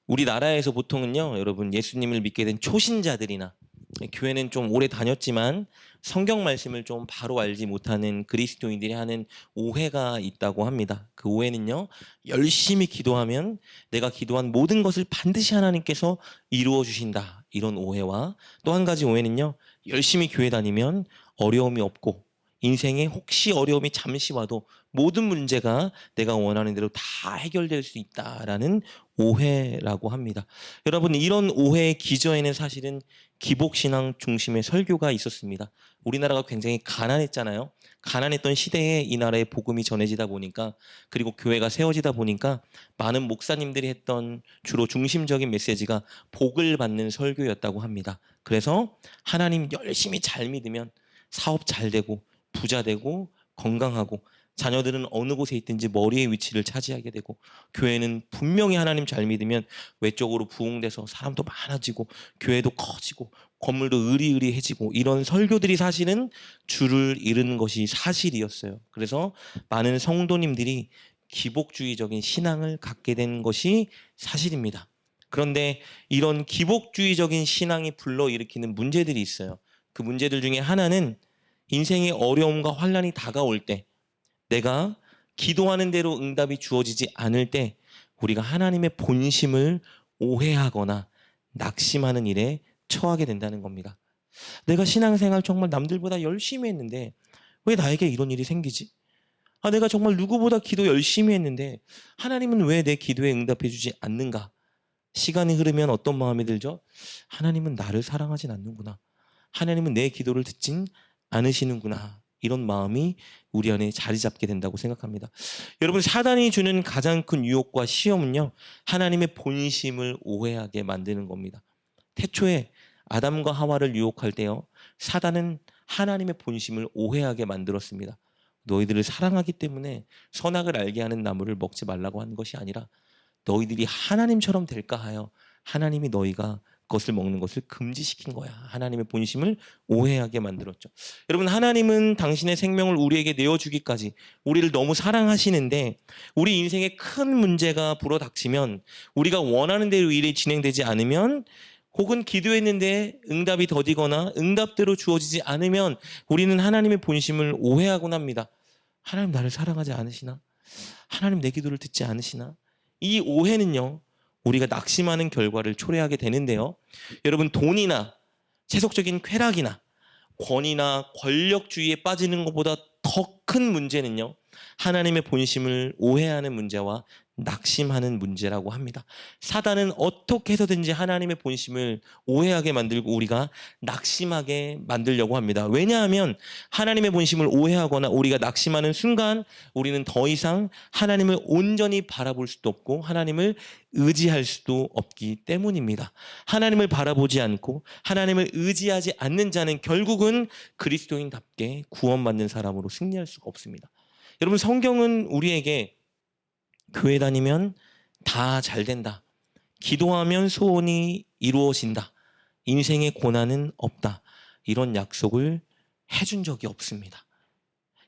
우리나라에서 보통은요, 여러분, 예수님을 믿게 된 초신자들이나 교회는 좀 오래 다녔지만 성경 말씀을 좀 바로 알지 못하는 그리스도인들이 하는 오해가 있다고 합니다. 그 오해는요, 열심히 기도하면 내가 기도한 모든 것을 반드시 하나님께서 이루어 주신다. 이런 오해와 또 한 가지 오해는요, 열심히 교회 다니면 어려움이 없고 인생에 혹시 어려움이 잠시 와도 모든 문제가 내가 원하는 대로 다 해결될 수 있다라는 오해라고 합니다. 여러분, 이런 오해의 기저에는 사실은 기복신앙 중심의 설교가 있었습니다. 우리나라가 굉장히 가난했잖아요. 가난했던 시대에 이 나라의 복음이 전해지다 보니까, 그리고 교회가 세워지다 보니까 많은 목사님들이 했던 주로 중심적인 메시지가 복을 받는 설교였다고 합니다. 그래서 하나님 열심히 잘 믿으면 사업 잘 되고 부자 되고 건강하고 자녀들은 어느 곳에 있든지 머리의 위치를 차지하게 되고, 교회는 분명히 하나님 잘 믿으면 외적으로 부흥돼서 사람도 많아지고 교회도 커지고 건물도 으리으리해지고, 이런 설교들이 사실은 주를 이루는 것이 사실이었어요. 그래서 많은 성도님들이 기복주의적인 신앙을 갖게 된 것이 사실입니다. 그런데 이런 기복주의적인 신앙이 불러일으키는 문제들이 있어요. 그 문제들 중에 하나는 인생의 어려움과 환난이 다가올 때, 내가 기도하는 대로 응답이 주어지지 않을 때 우리가 하나님의 본심을 오해하거나 낙심하는 일에 처하게 된다는 겁니다. 내가 신앙생활 정말 남들보다 열심히 했는데 왜 나에게 이런 일이 생기지? 내가 정말 누구보다 기도 열심히 했는데 하나님은 왜 내 기도에 응답해 주지 않는가? 시간이 흐르면 어떤 마음이 들죠? 하나님은 나를 사랑하진 않는구나. 하나님은 내 기도를 듣진 않으시는구나. 이런 마음이 우리 안에 자리 잡게 된다고 생각합니다. 여러분, 사단이 주는 가장 큰 유혹과 시험은요, 하나님의 본심을 오해하게 만드는 겁니다. 태초에 아담과 하와를 유혹할 때요, 사단은 하나님의 본심을 오해하게 만들었습니다. 너희들을 사랑하기 때문에 선악을 알게 하는 나무를 먹지 말라고 한 것이 아니라 너희들이 하나님처럼 될까 하여 하나님이 너희가 그것을 먹는 것을 금지시킨 거야. 하나님의 본심을 오해하게 만들었죠. 여러분, 하나님은 당신의 생명을 우리에게 내어주기까지 우리를 너무 사랑하시는데, 우리 인생에 큰 문제가 불어닥치면, 우리가 원하는 대로 일이 진행되지 않으면, 혹은 기도했는데 응답이 더디거나 응답대로 주어지지 않으면 우리는 하나님의 본심을 오해하곤 합니다. 하나님 나를 사랑하지 않으시나? 하나님 내 기도를 듣지 않으시나? 이 오해는요, 우리가 낙심하는 결과를 초래하게 되는데요. 여러분, 돈이나 세속적인 쾌락이나 권위나 권력주의에 빠지는 것보다 더 큰 문제는요, 하나님의 본심을 오해하는 문제와 낙심하는 문제라고 합니다. 사단은 어떻게 해서든지 하나님의 본심을 오해하게 만들고 우리가 낙심하게 만들려고 합니다. 왜냐하면 하나님의 본심을 오해하거나 우리가 낙심하는 순간 우리는 더 이상 하나님을 온전히 바라볼 수도 없고 하나님을 의지할 수도 없기 때문입니다. 하나님을 바라보지 않고 하나님을 의지하지 않는 자는 결국은 그리스도인답게 구원받는 사람으로 승리할 수가 없습니다. 여러분, 성경은 우리에게 교회 다니면 다 잘 된다, 기도하면 소원이 이루어진다, 인생의 고난은 없다, 이런 약속을 해준 적이 없습니다.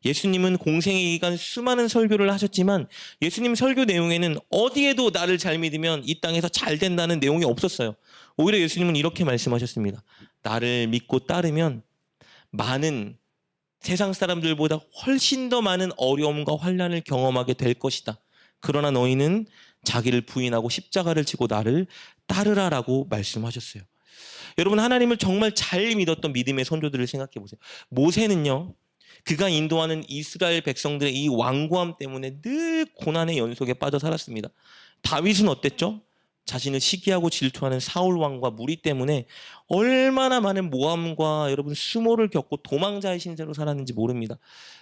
예수님은 공생의 기간 수많은 설교를 하셨지만 예수님 설교 내용에는 어디에도 나를 잘 믿으면 이 땅에서 잘 된다는 내용이 없었어요. 오히려 예수님은 이렇게 말씀하셨습니다. 나를 믿고 따르면 많은, 세상 사람들보다 훨씬 더 많은 어려움과 환난을 경험하게 될 것이다. 그러나 너희는 자기를 부인하고 십자가를 지고 나를 따르라라고 말씀하셨어요. 여러분, 하나님을 정말 잘 믿었던 믿음의 선조들을 생각해 보세요. 모세는요, 그가 인도하는 이스라엘 백성들의 이 완고함 때문에 늘 고난의 연속에 빠져 살았습니다. 다윗은 어땠죠? 자신을 시기하고 질투하는 사울 왕과 무리 때문에 얼마나 많은 모함과 여러분 수모를 겪고 도망자의 신세로 살았는지 모릅니다.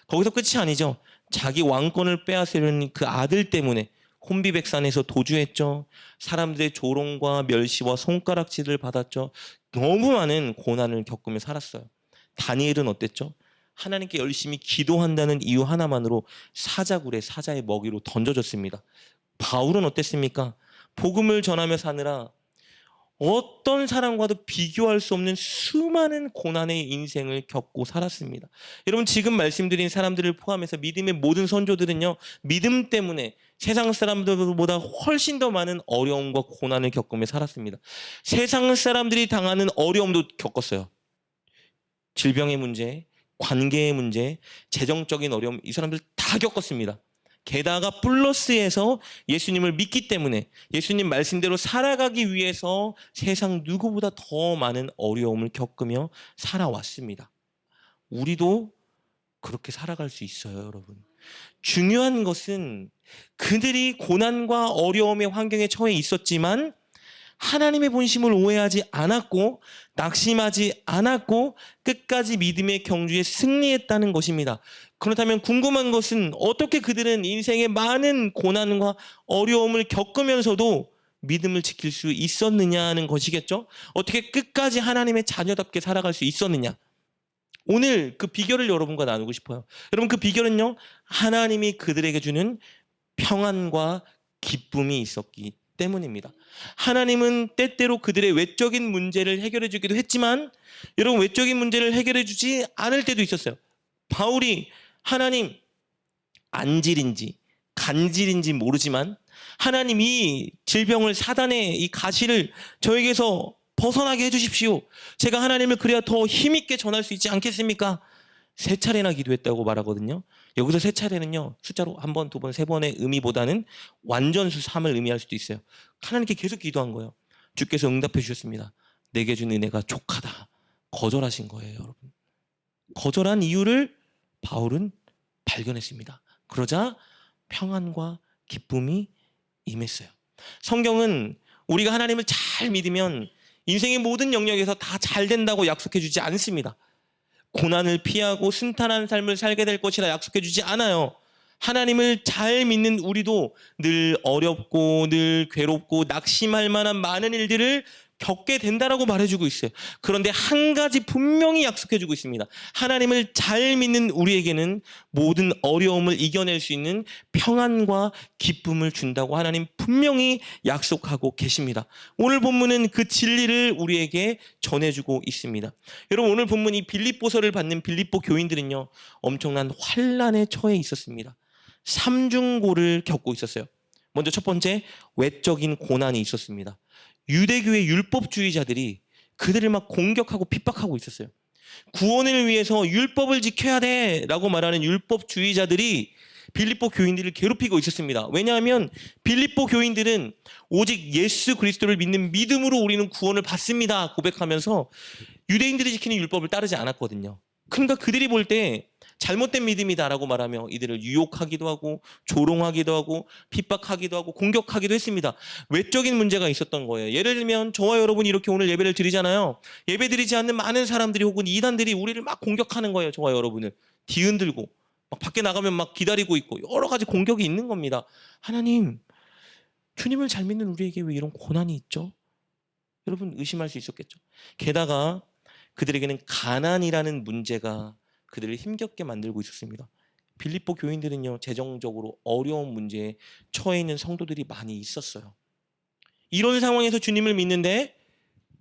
거기서 끝이 아니죠. 자기 왕권을 빼앗으려는 그 아들 때문에 혼비백산에서 도주했죠. 사람들의 조롱과 멸시와 손가락질을 받았죠. 너무 많은 고난을 겪으며 살았어요. 다니엘은 어땠죠? 하나님께 열심히 기도한다는 이유 하나만으로 사자굴에 사자의 먹이로 던져졌습니다. 바울은 어땠습니까? 복음을 전하며 사느라 어떤 사람과도 비교할 수 없는 수많은 고난의 인생을 겪고 살았습니다. 여러분, 지금 말씀드린 사람들을 포함해서 믿음의 모든 선조들은요, 믿음 때문에 세상 사람들보다 훨씬 더 많은 어려움과 고난을 겪으며 살았습니다. 세상 사람들이 당하는 어려움도 겪었어요. 질병의 문제, 관계의 문제, 재정적인 어려움, 이 사람들 다 겪었습니다. 게다가 플러스해서 예수님을 믿기 때문에 예수님 말씀대로 살아가기 위해서 세상 누구보다 더 많은 어려움을 겪으며 살아왔습니다. 우리도 그렇게 살아갈 수 있어요, 여러분. 중요한 것은 그들이 고난과 어려움의 환경에 처해 있었지만 하나님의 본심을 오해하지 않았고 낙심하지 않았고 끝까지 믿음의 경주에 승리했다는 것입니다. 그렇다면 궁금한 것은 어떻게 그들은 인생의 많은 고난과 어려움을 겪으면서도 믿음을 지킬 수 있었느냐는 것이겠죠. 어떻게 끝까지 하나님의 자녀답게 살아갈 수 있었느냐. 오늘 그 비결을 여러분과 나누고 싶어요. 여러분, 그 비결은요, 하나님이 그들에게 주는 평안과 기쁨이 있었기 때문입니다. 하나님은 때때로 그들의 외적인 문제를 해결해 주기도 했지만 여러분, 외적인 문제를 해결해 주지 않을 때도 있었어요. 바울이 하나님 안질인지 간질인지 모르지만 하나님이 질병을, 사단의 이 가시를 저에게서 벗어나게 해주십시오. 제가 하나님을 그래야 더 힘있게 전할 수 있지 않겠습니까? 3차례나 기도했다고 말하거든요. 여기서 3차례는요, 숫자로 1번, 2번, 3번의 의미보다는 완전수 3을 의미할 수도 있어요. 하나님께 계속 기도한 거예요. 주께서 응답해 주셨습니다. 내게 준 은혜가 족하다. 거절하신 거예요, 여러분. 거절한 이유를 바울은 발견했습니다. 그러자 평안과 기쁨이 임했어요. 성경은 우리가 하나님을 잘 믿으면 인생의 모든 영역에서 다 잘 된다고 약속해 주지 않습니다. 고난을 피하고 순탄한 삶을 살게 될 것이라 약속해 주지 않아요. 하나님을 잘 믿는 우리도 늘 어렵고 늘 괴롭고 낙심할 만한 많은 일들을 겪게 된다라고 말해주고 있어요. 그런데 한 가지 분명히 약속해주고 있습니다. 하나님을 잘 믿는 우리에게는 모든 어려움을 이겨낼 수 있는 평안과 기쁨을 준다고 하나님 분명히 약속하고 계십니다. 오늘 본문은 그 진리를 우리에게 전해주고 있습니다. 여러분, 오늘 본문 이 빌립보서를 받는 빌립보 교인들은요, 엄청난 환난에 처해 있었습니다. 삼중고를 겪고 있었어요. 먼저 첫 번째, 외적인 고난이 있었습니다. 유대교의 율법주의자들이 그들을 막 공격하고 핍박하고 있었어요. 구원을 위해서 율법을 지켜야 돼라고 말하는 율법주의자들이 빌립보 교인들을 괴롭히고 있었습니다. 왜냐하면 빌립보 교인들은 오직 예수 그리스도를 믿는 믿음으로 우리는 구원을 받습니다 고백하면서 유대인들이 지키는 율법을 따르지 않았거든요. 그러니까 그들이 볼 때 잘못된 믿음이다라고 말하며 이들을 유혹하기도 하고 조롱하기도 하고 핍박하기도 하고 공격하기도 했습니다. 외적인 문제가 있었던 거예요. 예를 들면 저와 여러분이 이렇게 오늘 예배를 드리잖아요. 예배 드리지 않는 많은 사람들이 혹은 이단들이 우리를 막 공격하는 거예요. 저와 여러분을 뒤흔들고 막 밖에 나가면 막 기다리고 있고 여러 가지 공격이 있는 겁니다. 하나님, 주님을 잘 믿는 우리에게 왜 이런 고난이 있죠? 여러분, 의심할 수 있었겠죠. 게다가 그들에게는 가난이라는 문제가 그들을 힘겹게 만들고 있었습니다. 빌립보 교인들은요, 재정적으로 어려운 문제에 처해 있는 성도들이 많이 있었어요. 이런 상황에서 주님을 믿는데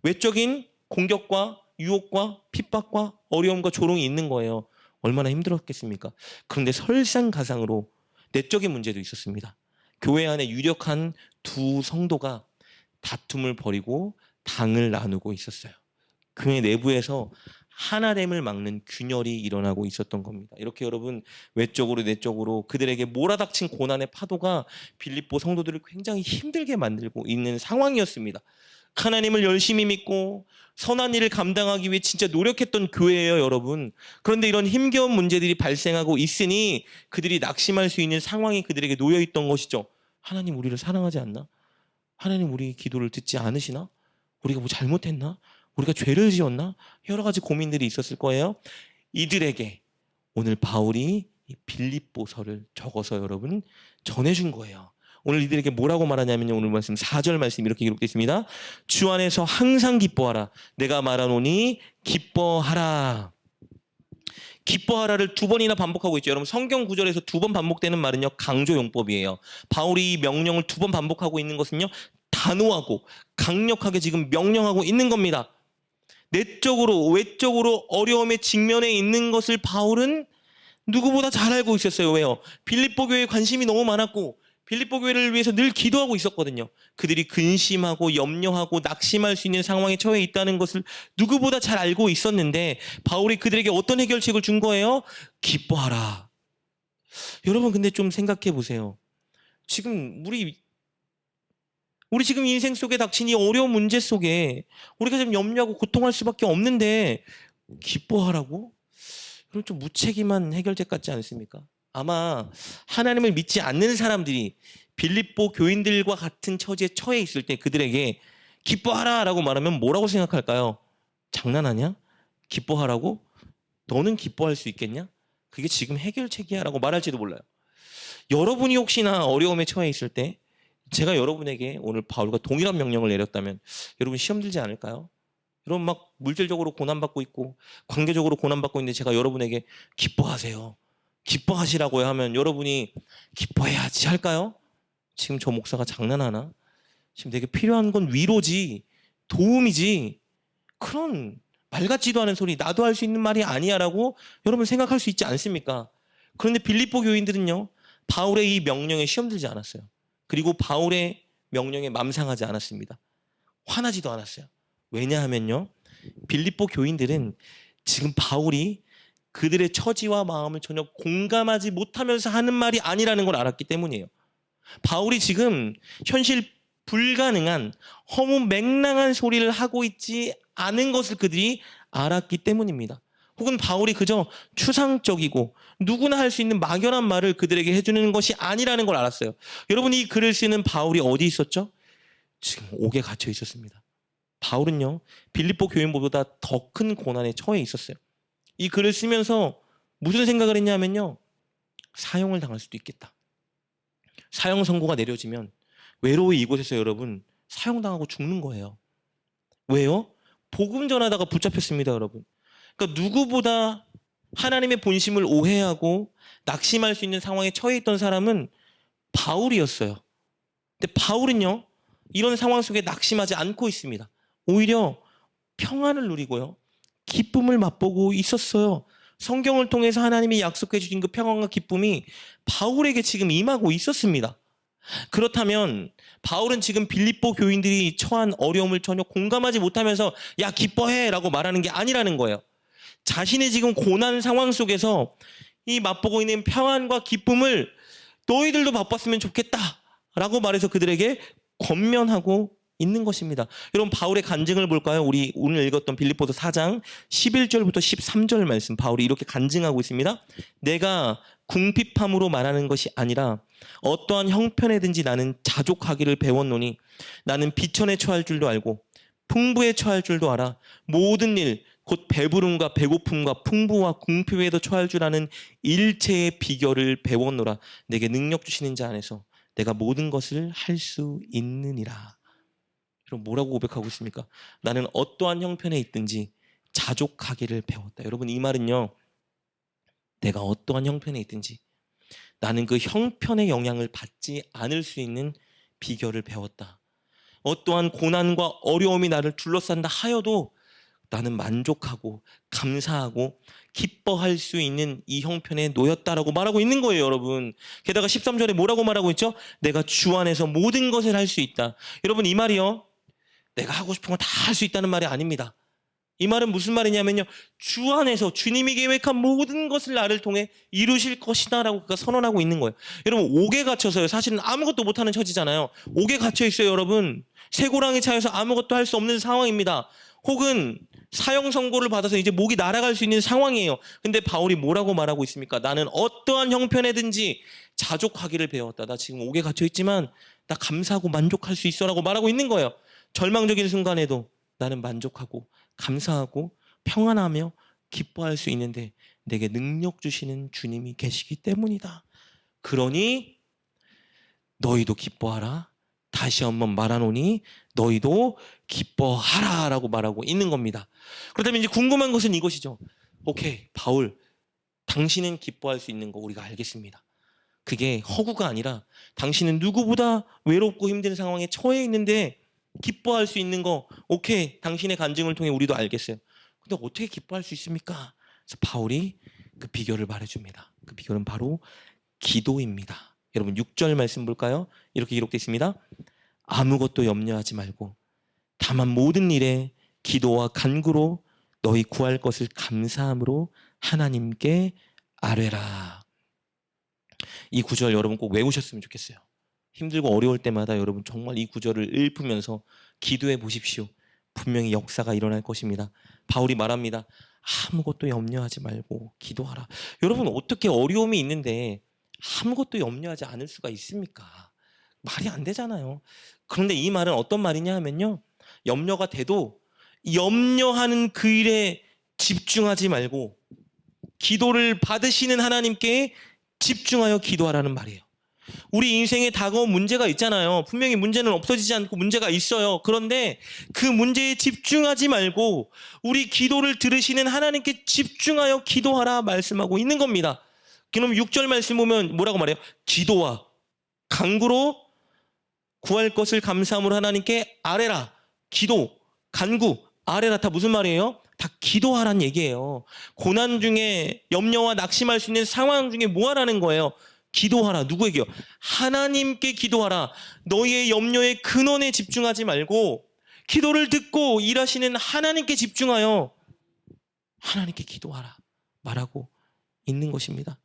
외적인 공격과 유혹과 핍박과 어려움과 조롱이 있는 거예요. 얼마나 힘들었겠습니까? 그런데 설상가상으로 내적인 문제도 있었습니다. 교회 안에 유력한 두 성도가 다툼을 벌이고 당을 나누고 있었어요. 교회 내부에서 하나됨을 막는 균열이 일어나고 있었던 겁니다. 이렇게 여러분, 외적으로 내적으로 그들에게 몰아닥친 고난의 파도가 빌립보 성도들을 굉장히 힘들게 만들고 있는 상황이었습니다. 하나님을 열심히 믿고 선한 일을 감당하기 위해 진짜 노력했던 교회예요, 여러분. 그런데 이런 힘겨운 문제들이 발생하고 있으니 그들이 낙심할 수 있는 상황이 그들에게 놓여 있던 것이죠. 하나님 우리를 사랑하지 않나? 하나님 우리 기도를 듣지 않으시나? 우리가 뭐 잘못했나? 우리가 죄를 지었나? 여러 가지 고민들이 있었을 거예요. 이들에게 오늘 바울이 이 빌립보서를 적어서 여러분 전해준 거예요. 오늘 이들에게 뭐라고 말하냐면요, 오늘 말씀 4절 말씀 이렇게 기록되어 있습니다. 주 안에서 항상 기뻐하라. 내가 말하노니 기뻐하라. 기뻐하라를 2번이나 반복하고 있죠. 여러분, 성경 구절에서 2번 반복되는 말은요, 강조용법이에요. 바울이 이 명령을 2번 반복하고 있는 것은요, 단호하고 강력하게 지금 명령하고 있는 겁니다. 내적으로 외적으로 어려움에 직면해 있는 것을 바울은 누구보다 잘 알고 있었어요. 왜요? 빌립보 교회에 관심이 너무 많았고 빌립보 교회를 위해서 늘 기도하고 있었거든요. 그들이 근심하고 염려하고 낙심할 수 있는 상황에 처해 있다는 것을 누구보다 잘 알고 있었는데 바울이 그들에게 어떤 해결책을 준 거예요? 기뻐하라. 여러분 근데 좀 생각해 보세요. 지금 우리 지금 인생 속에 닥친 이 어려운 문제 속에 우리가 좀 염려하고 고통할 수밖에 없는데 기뻐하라고? 그럼 좀 무책임한 해결책 같지 않습니까? 아마 하나님을 믿지 않는 사람들이 빌립보 교인들과 같은 처지에 처해 있을 때 그들에게 기뻐하라라고 말하면 뭐라고 생각할까요? 장난하냐? 기뻐하라고? 너는 기뻐할 수 있겠냐? 그게 지금 해결책이야 라고 말할지도 몰라요. 여러분이 혹시나 어려움에 처해 있을 때 제가 여러분에게 오늘 바울과 동일한 명령을 내렸다면 여러분 시험 들지 않을까요? 여러분 막 물질적으로 고난받고 있고 관계적으로 고난받고 있는데 제가 여러분에게 기뻐하세요. 기뻐하시라고 하면 여러분이 기뻐해야지 할까요? 지금 저 목사가 장난하나? 지금 내게 필요한 건 위로지 도움이지 그런 말 같지도 않은 소리 나도 할 수 있는 말이 아니야 라고 여러분 생각할 수 있지 않습니까? 그런데 빌립보 교인들은요 바울의 이 명령에 시험 들지 않았어요. 그리고 바울의 명령에 맘상하지 않았습니다. 화나지도 않았어요. 왜냐하면요 빌립보 교인들은 지금 바울이 그들의 처지와 마음을 전혀 공감하지 못하면서 하는 말이 아니라는 걸 알았기 때문이에요. 바울이 지금 현실 불가능한 허무맹랑한 소리를 하고 있지 않은 것을 그들이 알았기 때문입니다. 혹은 바울이 그저 추상적이고 누구나 할 수 있는 막연한 말을 그들에게 해주는 것이 아니라는 걸 알았어요. 여러분 이 글을 쓰는 바울이 어디 있었죠? 지금 옥에 갇혀 있었습니다. 바울은요 빌립보 교인보다 더 큰 고난에 처해 있었어요. 이 글을 쓰면서 무슨 생각을 했냐면요 사형을 당할 수도 있겠다. 사형 선고가 내려지면 외로이 이곳에서 여러분 사형당하고 죽는 거예요. 왜요? 복음 전하다가 붙잡혔습니다 여러분. 그러니까 누구보다 하나님의 본심을 오해하고 낙심할 수 있는 상황에 처해 있던 사람은 바울이었어요. 근데 바울은요 이런 상황 속에 낙심하지 않고 있습니다. 오히려 평안을 누리고요 기쁨을 맛보고 있었어요. 성경을 통해서 하나님이 약속해 주신 그 평안과 기쁨이 바울에게 지금 임하고 있었습니다. 그렇다면 바울은 지금 빌립보 교인들이 처한 어려움을 전혀 공감하지 못하면서 야 기뻐해 라고 말하는 게 아니라는 거예요. 자신의 지금 고난 상황 속에서 이 맛보고 있는 평안과 기쁨을 너희들도 맛봤으면 좋겠다 라고 말해서 그들에게 권면하고 있는 것입니다. 여러분 바울의 간증을 볼까요? 우리 오늘 읽었던 빌립보서 4장 11절부터 13절 말씀 바울이 이렇게 간증하고 있습니다. 내가 궁핍함으로 말하는 것이 아니라 어떠한 형편에든지 나는 자족하기를 배웠노니 나는 비천에 처할 줄도 알고 풍부에 처할 줄도 알아 모든 일 곧 배부름과 배고픔과 풍부와 궁핍에도 처할 줄 아는 일체의 비결을 배웠노라. 내게 능력 주시는 자 안에서 내가 모든 것을 할 수 있느니라. 여러분 뭐라고 고백하고 있습니까? 나는 어떠한 형편에 있든지 자족하기를 배웠다. 여러분 이 말은요 내가 어떠한 형편에 있든지 나는 그 형편의 영향을 받지 않을 수 있는 비결을 배웠다. 어떠한 고난과 어려움이 나를 둘러싼다 하여도 나는 만족하고 감사하고 기뻐할 수 있는 이 형편에 놓였다라고 말하고 있는 거예요 여러분. 게다가 13절에 뭐라고 말하고 있죠? 내가 주 안에서 모든 것을 할 수 있다. 여러분 이 말이요 내가 하고 싶은 거 다 할 수 있다는 말이 아닙니다. 이 말은 무슨 말이냐면요 주 안에서 주님이 계획한 모든 것을 나를 통해 이루실 것이다 라고 그가 선언하고 있는 거예요. 여러분 옥에 갇혀서요 사실은 아무것도 못하는 처지잖아요. 옥에 갇혀 있어요 여러분. 쇠고랑이 차여서 아무것도 할 수 없는 상황입니다. 혹은 사형 선고를 받아서 이제 목이 날아갈 수 있는 상황이에요. 근데 바울이 뭐라고 말하고 있습니까? 나는 어떠한 형편에든지 자족하기를 배웠다. 나 지금 옥에 갇혀 있지만 나 감사하고 만족할 수 있어 라고 말하고 있는 거예요. 절망적인 순간에도 나는 만족하고 감사하고 평안하며 기뻐할 수 있는데 내게 능력 주시는 주님이 계시기 때문이다. 그러니 너희도 기뻐하라. 다시 한번 말하노니 너희도 기뻐하라 라고 말하고 있는 겁니다. 그렇다면 이제 궁금한 것은 이것이죠. 오케이 바울 당신은 기뻐할 수 있는 거 우리가 알겠습니다. 그게 허구가 아니라 당신은 누구보다 외롭고 힘든 상황에 처해 있는데 기뻐할 수 있는 거 오케이, 당신의 간증을 통해 우리도 알겠어요. 근데 어떻게 기뻐할 수 있습니까? 그래서 바울이 그 비결을 말해줍니다. 그 비결은 바로 기도입니다. 여러분 6절 말씀 볼까요? 이렇게 기록되어 있습니다. 아무것도 염려하지 말고 다만 모든 일에 기도와 간구로 너희 구할 것을 감사함으로 하나님께 아뢰라. 이 구절 여러분 꼭 외우셨으면 좋겠어요. 힘들고 어려울 때마다 여러분 정말 이 구절을 읊으면서 기도해 보십시오. 분명히 역사가 일어날 것입니다. 바울이 말합니다. 아무것도 염려하지 말고 기도하라. 여러분 어떻게 어려움이 있는데 아무것도 염려하지 않을 수가 있습니까? 말이 안 되잖아요. 그런데 이 말은 어떤 말이냐 하면요. 염려가 돼도 염려하는 그 일에 집중하지 말고 기도를 받으시는 하나님께 집중하여 기도하라는 말이에요. 우리 인생에 다가온 문제가 있잖아요. 분명히 문제는 없어지지 않고 문제가 있어요. 그런데 그 문제에 집중하지 말고 우리 기도를 들으시는 하나님께 집중하여 기도하라 말씀하고 있는 겁니다. 그럼 6절 말씀 보면 뭐라고 말해요? 기도와 간구로 구할 것을 감사함으로 하나님께 아뢰라. 기도, 간구, 아뢰라 다 무슨 말이에요? 다 기도하라는 얘기예요. 고난 중에 염려와 낙심할 수 있는 상황 중에 뭐 하라는 거예요? 기도하라. 누구에게요? 하나님께 기도하라. 너희의 염려의 근원에 집중하지 말고 기도를 듣고 일하시는 하나님께 집중하여 하나님께 기도하라 말하고 있는 것입니다.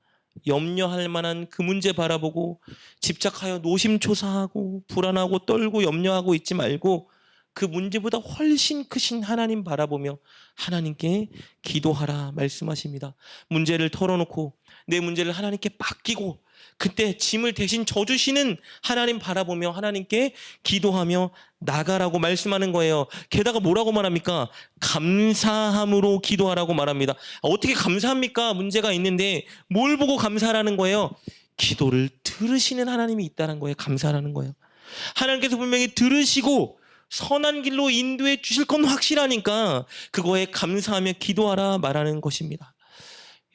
염려할 만한 그 문제 바라보고 집착하여 노심초사하고 불안하고 떨고 염려하고 있지 말고 그 문제보다 훨씬 크신 하나님 바라보며 하나님께 기도하라 말씀하십니다. 문제를 털어놓고 내 문제를 하나님께 맡기고 그때 짐을 대신 져주시는 하나님 바라보며 하나님께 기도하며 나가라고 말씀하는 거예요. 게다가 뭐라고 말합니까? 감사함으로 기도하라고 말합니다. 어떻게 감사합니까? 문제가 있는데 뭘 보고 감사하라는 거예요? 기도를 들으시는 하나님이 있다는 거예요. 감사하라는 거예요. 하나님께서 분명히 들으시고 선한 길로 인도해 주실 건 확실하니까 그거에 감사하며 기도하라 말하는 것입니다.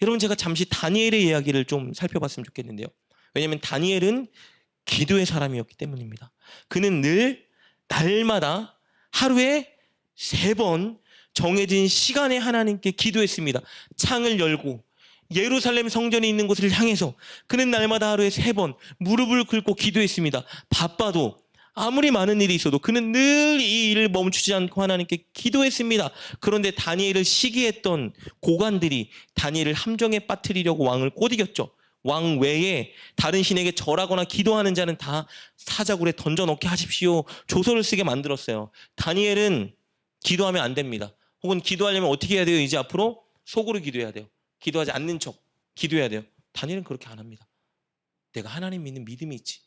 여러분 제가 잠시 다니엘의 이야기를 좀 살펴봤으면 좋겠는데요. 왜냐하면 다니엘은 기도의 사람이었기 때문입니다. 그는 늘 날마다 하루에 3번 정해진 시간에 하나님께 기도했습니다. 창을 열고 예루살렘 성전이 있는 곳을 향해서 그는 날마다 하루에 3번 무릎을 꿇고 기도했습니다. 바빠도 아무리 많은 일이 있어도 그는 늘 이 일을 멈추지 않고 하나님께 기도했습니다. 그런데 다니엘을 시기했던 고관들이 다니엘을 함정에 빠뜨리려고 왕을 꼬드겼죠. 왕 외에 다른 신에게 절하거나 기도하는 자는 다 사자굴에 던져넣게 하십시오. 조서를 쓰게 만들었어요. 다니엘은 기도하면 안 됩니다. 혹은 기도하려면 어떻게 해야 돼요? 이제 앞으로 속으로 기도해야 돼요. 기도하지 않는 척 기도해야 돼요. 다니엘은 그렇게 안 합니다. 내가 하나님 믿는 믿음이 있지.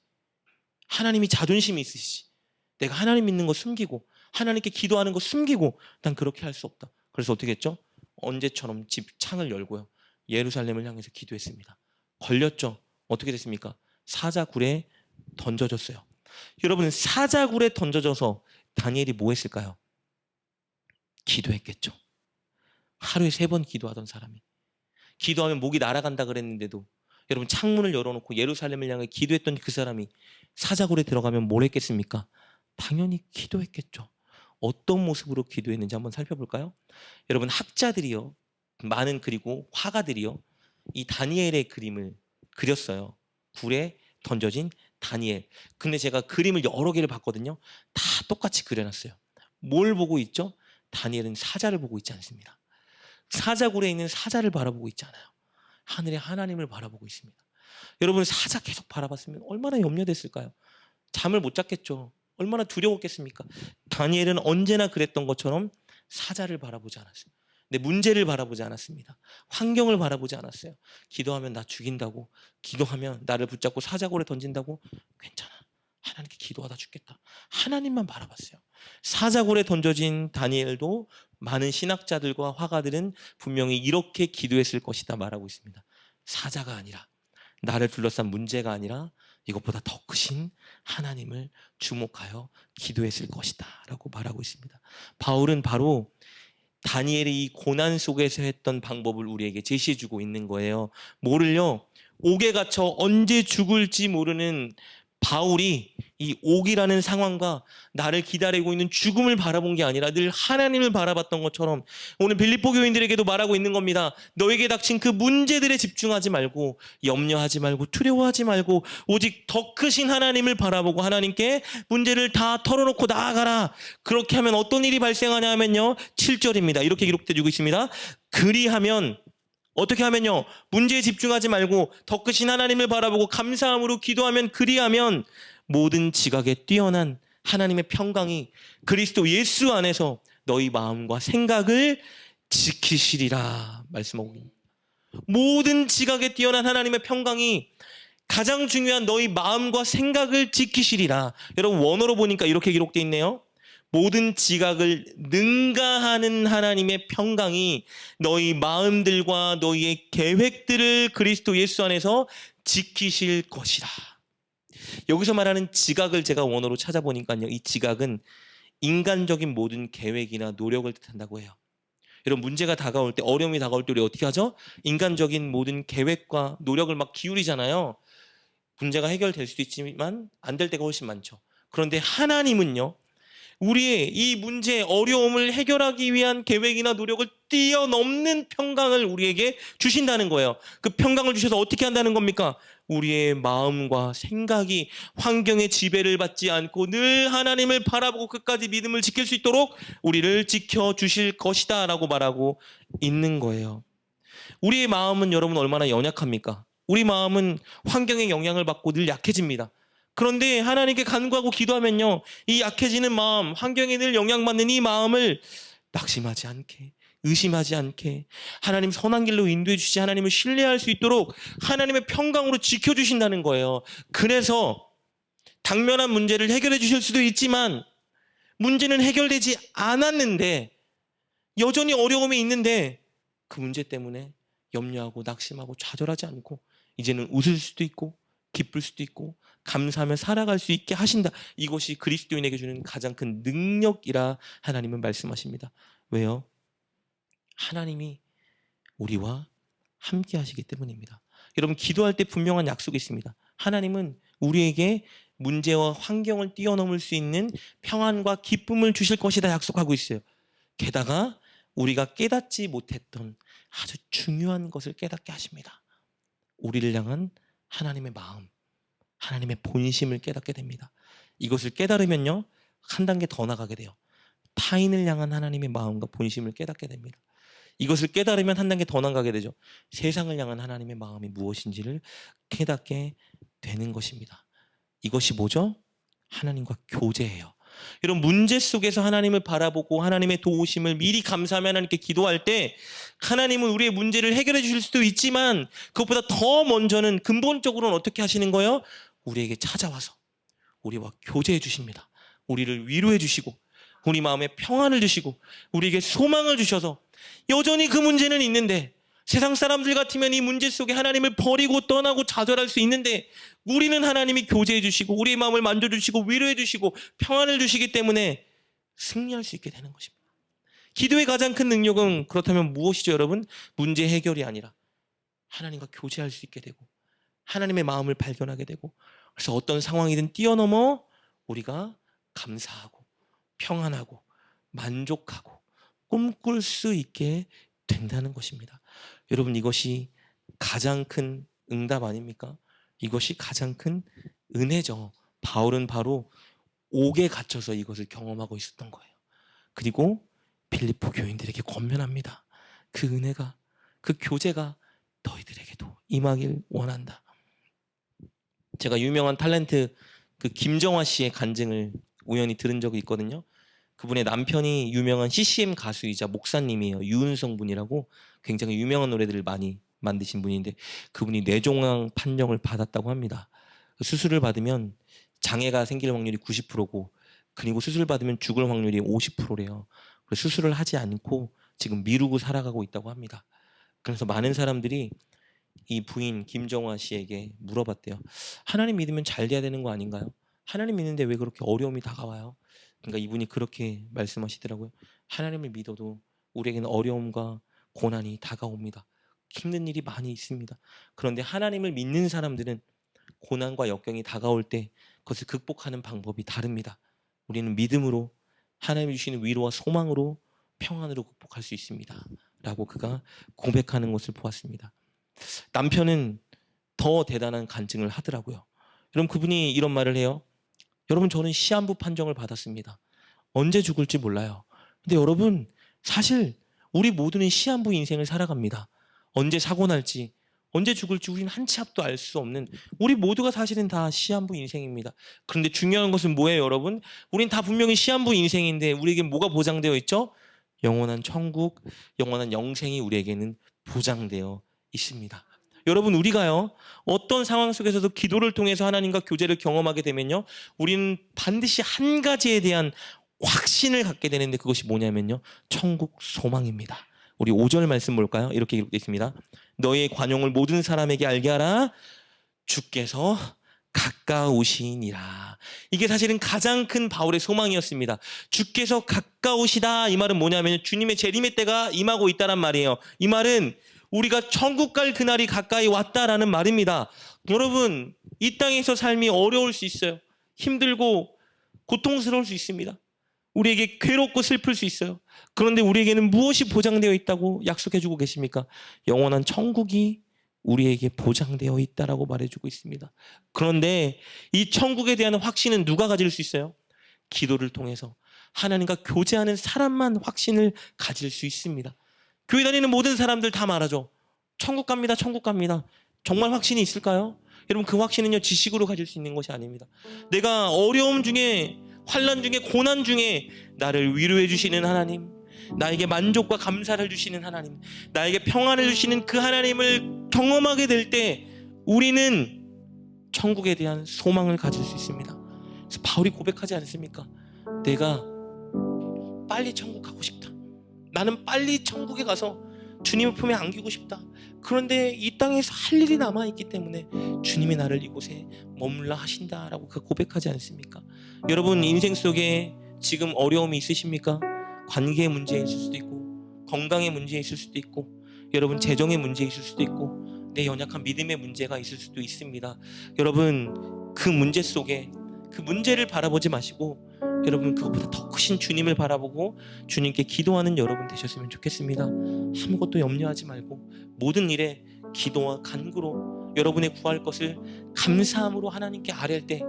하나님이 자존심이 있으시지. 내가 하나님 믿는 거 숨기고 하나님께 기도하는 거 숨기고 난 그렇게 할 수 없다. 그래서 어떻게 했죠? 언제처럼 집 창을 열고요. 예루살렘을 향해서 기도했습니다. 걸렸죠? 어떻게 됐습니까? 사자굴에 던져졌어요. 여러분 사자굴에 던져져서 다니엘이 뭐 했을까요? 기도했겠죠. 하루에 3번 기도하던 사람이 기도하면 목이 날아간다 그랬는데도 여러분 창문을 열어놓고 예루살렘을 향해 기도했던 그 사람이 사자굴에 들어가면 뭘 했겠습니까? 당연히 기도했겠죠. 어떤 모습으로 기도했는지 한번 살펴볼까요? 여러분 학자들이요, 많은 그리고 화가들이요, 이 다니엘의 그림을 그렸어요. 굴에 던져진 다니엘. 근데 제가 그림을 여러 개를 봤거든요. 다 똑같이 그려놨어요. 뭘 보고 있죠? 다니엘은 사자를 보고 있지 않습니다. 사자굴에 있는 사자를 바라보고 있지 않아요. 하늘의 하나님을 바라보고 있습니다. 여러분 사자 계속 바라봤으면 얼마나 염려됐을까요? 잠을 못 잤겠죠. 얼마나 두려웠겠습니까? 다니엘은 언제나 그랬던 것처럼 사자를 바라보지 않았어요. 내 문제를 바라보지 않았습니다. 환경을 바라보지 않았어요. 기도하면 나 죽인다고, 기도하면 나를 붙잡고 사자굴에 던진다고, 괜찮아. 하나님께 기도하다 죽겠다. 하나님만 바라봤어요. 사자굴에 던져진 다니엘도 많은 신학자들과 화가들은 분명히 이렇게 기도했을 것이다 말하고 있습니다. 사자가 아니라, 나를 둘러싼 문제가 아니라 이것보다 더 크신 하나님을 주목하여 기도했을 것이다 라고 말하고 있습니다. 바울은 바로 다니엘이 이 고난 속에서 했던 방법을 우리에게 제시해주고 있는 거예요. 뭐를요? 옥에 갇혀 언제 죽을지 모르는 바울이 이 옥이라는 상황과 나를 기다리고 있는 죽음을 바라본 게 아니라 늘 하나님을 바라봤던 것처럼 오늘 빌립보 교인들에게도 말하고 있는 겁니다. 너에게 닥친 그 문제들에 집중하지 말고 염려하지 말고 두려워하지 말고 오직 더 크신 하나님을 바라보고 하나님께 문제를 다 털어놓고 나아가라. 그렇게 하면 어떤 일이 발생하냐 하면요. 7절입니다. 이렇게 기록되고 있습니다. 그리하면 어떻게 하면요. 문제에 집중하지 말고 더 크신 하나님을 바라보고 감사함으로 기도하면 그리하면 모든 지각에 뛰어난 하나님의 평강이 그리스도 예수 안에서 너희 마음과 생각을 지키시리라 말씀하고 있습니다. 모든 지각에 뛰어난 하나님의 평강이 가장 중요한 너희 마음과 생각을 지키시리라. 여러분 원어로 보니까 이렇게 기록되어 있네요. 모든 지각을 능가하는 하나님의 평강이 너희 마음들과 너희의 계획들을 그리스도 예수 안에서 지키실 것이다. 여기서 말하는 지각을 제가 원어로 찾아보니까요. 이 지각은 인간적인 모든 계획이나 노력을 뜻한다고 해요. 여러분 문제가 다가올 때, 어려움이 다가올 때 우리 어떻게 하죠? 인간적인 모든 계획과 노력을 막 기울이잖아요. 문제가 해결될 수도 있지만 안 될 때가 훨씬 많죠. 그런데 하나님은요. 우리의 이 문제, 어려움을 해결하기 위한 계획이나 노력을 뛰어넘는 평강을 우리에게 주신다는 거예요. 그 평강을 주셔서 어떻게 한다는 겁니까? 우리의 마음과 생각이 환경의 지배를 받지 않고 늘 하나님을 바라보고 끝까지 믿음을 지킬 수 있도록 우리를 지켜주실 것이다 라고 말하고 있는 거예요. 우리의 마음은 여러분 얼마나 연약합니까? 우리 마음은 환경의 영향을 받고 늘 약해집니다. 그런데 하나님께 간구하고 기도하면요. 이 약해지는 마음, 환경에 늘 영향받는 이 마음을 낙심하지 않게, 의심하지 않게 하나님 선한 길로 인도해 주시지 하나님을 신뢰할 수 있도록 하나님의 평강으로 지켜주신다는 거예요. 그래서 당면한 문제를 해결해 주실 수도 있지만 문제는 해결되지 않았는데 여전히 어려움이 있는데 그 문제 때문에 염려하고 낙심하고 좌절하지 않고 이제는 웃을 수도 있고 기쁠 수도 있고 감사하며 살아갈 수 있게 하신다. 이것이 그리스도인에게 주는 가장 큰 능력이라 하나님은 말씀하십니다. 왜요? 하나님이 우리와 함께 하시기 때문입니다. 여러분 기도할 때 분명한 약속이 있습니다. 하나님은 우리에게 문제와 환경을 뛰어넘을 수 있는 평안과 기쁨을 주실 것이다 약속하고 있어요. 게다가 우리가 깨닫지 못했던 아주 중요한 것을 깨닫게 하십니다. 우리를 향한 하나님의 마음, 하나님의 본심을 깨닫게 됩니다. 이것을 깨달으면요, 한 단계 더 나가게 돼요. 타인을 향한 하나님의 마음과 본심을 깨닫게 됩니다. 이것을 깨달으면 한 단계 더 나가게 되죠. 세상을 향한 하나님의 마음이 무엇인지를 깨닫게 되는 것입니다. 이것이 뭐죠? 하나님과 교제예요. 여러분 문제 속에서 하나님을 바라보고 하나님의 도우심을 미리 감사하며 하나님께 기도할 때 하나님은 우리의 문제를 해결해 주실 수도 있지만 그것보다 더 먼저는 근본적으로는 어떻게 하시는 거예요? 우리에게 찾아와서 우리와 교제해 주십니다. 우리를 위로해 주시고 우리 마음에 평안을 주시고 우리에게 소망을 주셔서 여전히 그 문제는 있는데 세상 사람들 같으면 이 문제 속에 하나님을 버리고 떠나고 좌절할 수 있는데 우리는 하나님이 교제해 주시고 우리의 마음을 만져주시고 위로해 주시고 평안을 주시기 때문에 승리할 수 있게 되는 것입니다. 기도의 가장 큰 능력은 그렇다면 무엇이죠 여러분? 문제 해결이 아니라 하나님과 교제할 수 있게 되고 하나님의 마음을 발견하게 되고 그래서 어떤 상황이든 뛰어넘어 우리가 감사하고 평안하고 만족하고 꿈꿀 수 있게 된다는 것입니다. 여러분 이것이 가장 큰 응답 아닙니까? 이것이 가장 큰 은혜죠. 바울은 바로 옥에 갇혀서 이것을 경험하고 있었던 거예요. 그리고 빌립보 교인들에게 권면합니다. 그 은혜가, 그 교제가 너희들에게도 임하길 원한다. 제가 유명한 탤런트 그 김정화 씨의 간증을 우연히 들은 적이 있거든요. 그분의 남편이 유명한 CCM 가수이자 목사님이에요. 유은성 분이라고 굉장히 유명한 노래들을 많이 만드신 분인데 그분이 뇌종양 판정을 받았다고 합니다. 수술을 받으면 장애가 생길 확률이 90%고 그리고 수술을 받으면 죽을 확률이 50%래요. 그래서 수술을 하지 않고 지금 미루고 살아가고 있다고 합니다. 그래서 많은 사람들이 이 부인 김정화 씨에게 물어봤대요. 하나님 믿으면 잘 돼야 되는 거 아닌가요? 하나님 믿는데 왜 그렇게 어려움이 다가와요? 그러니까 이분이 그렇게 말씀하시더라고요. 하나님을 믿어도 우리에게는 어려움과 고난이 다가옵니다. 힘든 일이 많이 있습니다. 그런데 하나님을 믿는 사람들은 고난과 역경이 다가올 때 그것을 극복하는 방법이 다릅니다. 우리는 믿음으로 하나님이 주시는 위로와 소망으로 평안으로 극복할 수 있습니다. 라고 그가 고백하는 것을 보았습니다. 남편은 더 대단한 간증을 하더라고요. 여러분, 그분이 이런 말을 해요. 여러분, 저는 시한부 판정을 받았습니다. 언제 죽을지 몰라요. 근데 여러분, 사실 우리 모두는 시한부 인생을 살아갑니다. 언제 사고 날지, 언제 죽을지 우리는 한 치 앞도 알 수 없는, 우리 모두가 사실은 다 시한부 인생입니다. 그런데 중요한 것은 뭐예요, 여러분? 우린 다 분명히 시한부 인생인데 우리에게 뭐가 보장되어 있죠? 영원한 천국, 영원한 영생이 우리에게는 보장되어 있습니다. 여러분, 우리가요, 어떤 상황 속에서도 기도를 통해서 하나님과 교제를 경험하게 되면요, 우리는 반드시 한 가지에 대한 확신을 갖게 되는데, 그것이 뭐냐면요, 천국 소망입니다. 우리 5절 말씀 볼까요? 이렇게 기록되어 있습니다. 너의 관용을 모든 사람에게 알게 하라. 주께서 가까우시니라. 이게 사실은 가장 큰 바울의 소망이었습니다. 주께서 가까우시다. 이 말은 뭐냐면 주님의 재림의 때가 임하고 있다란 말이에요. 이 말은 우리가 천국 갈 그날이 가까이 왔다라는 말입니다. 여러분, 이 땅에서 삶이 어려울 수 있어요. 힘들고 고통스러울 수 있습니다. 우리에게 괴롭고 슬플 수 있어요. 그런데 우리에게는 무엇이 보장되어 있다고 약속해주고 계십니까? 영원한 천국이 우리에게 보장되어 있다라고 말해주고 있습니다. 그런데 이 천국에 대한 확신은 누가 가질 수 있어요? 기도를 통해서 하나님과 교제하는 사람만 확신을 가질 수 있습니다. 교회 다니는 모든 사람들 다 말하죠. 천국 갑니다. 천국 갑니다. 정말 확신이 있을까요? 여러분, 그 확신은요, 지식으로 가질 수 있는 것이 아닙니다. 내가 어려움 중에, 환난 중에, 고난 중에 나를 위로해 주시는 하나님, 나에게 만족과 감사를 주시는 하나님, 나에게 평안을 주시는 그 하나님을 경험하게 될 때 우리는 천국에 대한 소망을 가질 수 있습니다. 그래서 바울이 고백하지 않습니까? 내가 빨리 천국 가고 싶다. 나는 빨리 천국에 가서 주님의 품에 안기고 싶다. 그런데 이 땅에서 할 일이 남아있기 때문에 주님이 나를 이곳에 머물러 하신다라고 그 고백하지 않습니까? 여러분, 인생 속에 지금 어려움이 있으십니까? 관계의 문제 있을 수도 있고, 건강의 문제 있을 수도 있고, 여러분 재정의 문제 있을 수도 있고, 내 연약한 믿음의 문제가 있을 수도 있습니다. 여러분, 그 문제 속에 그 문제를 바라보지 마시고 여러분, 그것보다 더 크신 주님을 바라보고 주님께 기도하는 여러분 되셨으면 좋겠습니다. 아무것도 염려하지 말고 모든 일에 기도와 간구로 여러분의 구할 것을 감사함으로 하나님께 아뢰을 때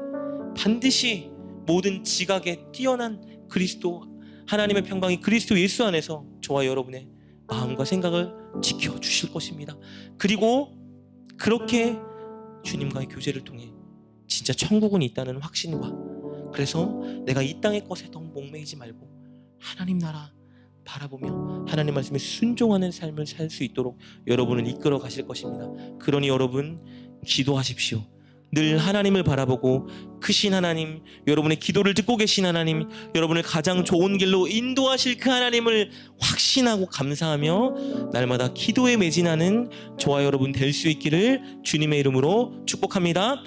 반드시 모든 지각에 뛰어난 그리스도, 하나님의 평강이 그리스도 예수 안에서 저와 여러분의 마음과 생각을 지켜주실 것입니다. 그리고 그렇게 주님과의 교제를 통해 진짜 천국은 있다는 확신과, 그래서 내가 이 땅의 것에 너무 목매이지 말고 하나님 나라 바라보며 하나님 말씀에 순종하는 삶을 살 수 있도록 여러분을 이끌어 가실 것입니다. 그러니 여러분, 기도하십시오. 늘 하나님을 바라보고 크신 하나님, 여러분의 기도를 듣고 계신 하나님, 여러분을 가장 좋은 길로 인도하실 그 하나님을 확신하고 감사하며 날마다 기도에 매진하는 저와 여러분 될 수 있기를 주님의 이름으로 축복합니다.